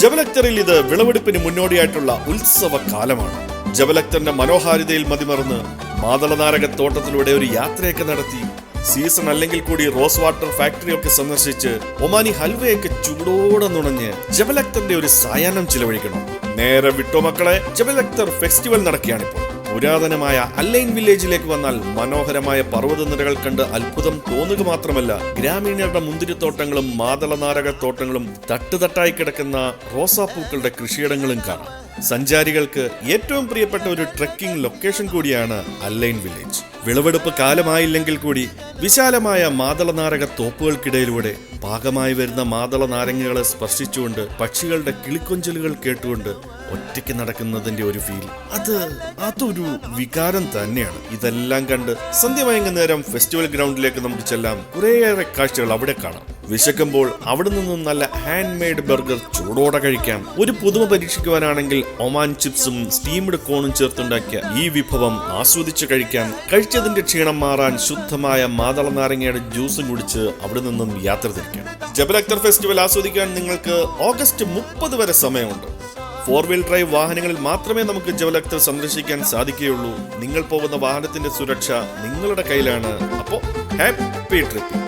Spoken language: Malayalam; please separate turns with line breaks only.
ജബൽ അക്തറിൽ ഇത് വിളവെടുപ്പിന് മുന്നോടിയായിട്ടുള്ള ഉത്സവ കാലമാണ്. ജബൽ അക്തറിന്റെ മനോഹാരിതയിൽ മതിമറന്ന് മാതളനാരക തോട്ടത്തിലൂടെ ഒരു യാത്രയൊക്കെ നടത്തി സീസൺ അല്ലെങ്കിൽ കൂടി റോസ് വാട്ടർ ഫാക്ടറി ഒക്കെ സന്ദർശിച്ച് ഒമാനി ഹൽവയൊക്കെ ചൂടോടെ നുണഞ്ഞ് ജബൽ അക്തറിന്റെ ഒരു സായാഹ്നം ചിലവഴിക്കണം. നേരെ വിട്ടോ മക്കളെ, ജബൽ അക്തർ ഫെസ്റ്റിവൽ നടക്കുകയാണിപ്പോൾ. പുരാതനമായ അല്ലൈൻ വില്ലേജിലേക്ക് വന്നാൽ മനോഹരമായ പർവ്വതനിരകൾ കണ്ട് അത്ഭുതം തോന്നുക മാത്രമല്ല, ഗ്രാമീണരുടെ മുന്തിരിത്തോട്ടങ്ങളും മാതളനാരക തോട്ടങ്ങളും തട്ടുതട്ടായി കിടക്കുന്ന റോസാപ്പൂക്കളുടെ കൃഷിയിടങ്ങളും കാണാം. സഞ്ചാരികൾക്ക് ഏറ്റവും പ്രിയപ്പെട്ട ഒരു ട്രെക്കിംഗ് ലൊക്കേഷൻ കൂടിയാണ് അല്ലൈൻ വില്ലേജ്. വിളവെടുപ്പ് കാലമായില്ലെങ്കിൽ കൂടി വിശാലമായ മാതളനാരക തോപ്പുകൾക്കിടയിലൂടെ പാകമായി വരുന്ന മാതള നാരങ്ങകളെ സ്പർശിച്ചുകൊണ്ട് പക്ഷികളുടെ കിളിക്കൊഞ്ചലുകൾ കേട്ടുകൊണ്ട് ഒറ്റയ്ക്ക് നടക്കുന്നതിന്റെ ഒരു ഫീൽ, അതൊരു വികാരം തന്നെയാണ്. ഇതെല്ലാം കണ്ട് സന്ധ്യ വൈകുന്ന നേരം ഫെസ്റ്റിവൽ ഗ്രൗണ്ടിലേക്ക് നമുക്ക് ചെല്ലാം. കുറേയേറെ കാഴ്ചകൾ അവിടെ കാണാം. വിശക്കുമ്പോൾ അവിടെ നിന്നും നല്ല ഹാൻഡ് മെയ്ഡ് ബർഗർ ചൂടോടെ കഴിക്കാം. ഒരു പുതുമ പരീക്ഷിക്കുവാനാണെങ്കിൽ ഒമാൻ ചിപ്സും സ്റ്റീംഡ് കോണും ചേർത്തുണ്ടാക്കിയ ഈ വിഭവം ആസ്വദിച്ച് കഴിക്കാം. കഴിച്ചതിന്റെ ക്ഷീണം മാറാൻ ശുദ്ധമായ മാതള നാരങ്ങയുടെ ജ്യൂസും കുടിച്ച് അവിടെ നിന്നും യാത്ര തിരിക്കാം. ജബൽ അക്തർ ഫെസ്റ്റിവൽ ആസ്വദിക്കാൻ നിങ്ങൾക്ക് ഓഗസ്റ്റ് 30 വരെ സമയമുണ്ട്. 4 വീൽ ഡ്രൈവ് വാഹനങ്ങളിൽ മാത്രമേ നമുക്ക് ജബൽ അക്തർ സന്ദർശിക്കാൻ സാധിക്കുകയുള്ളൂ. നിങ്ങൾ പോകുന്ന വാഹനത്തിന്റെ സുരക്ഷ നിങ്ങളുടെ കയ്യിലാണ്. അപ്പോൾ ഹാപ്പി ട്രിപ്പ്.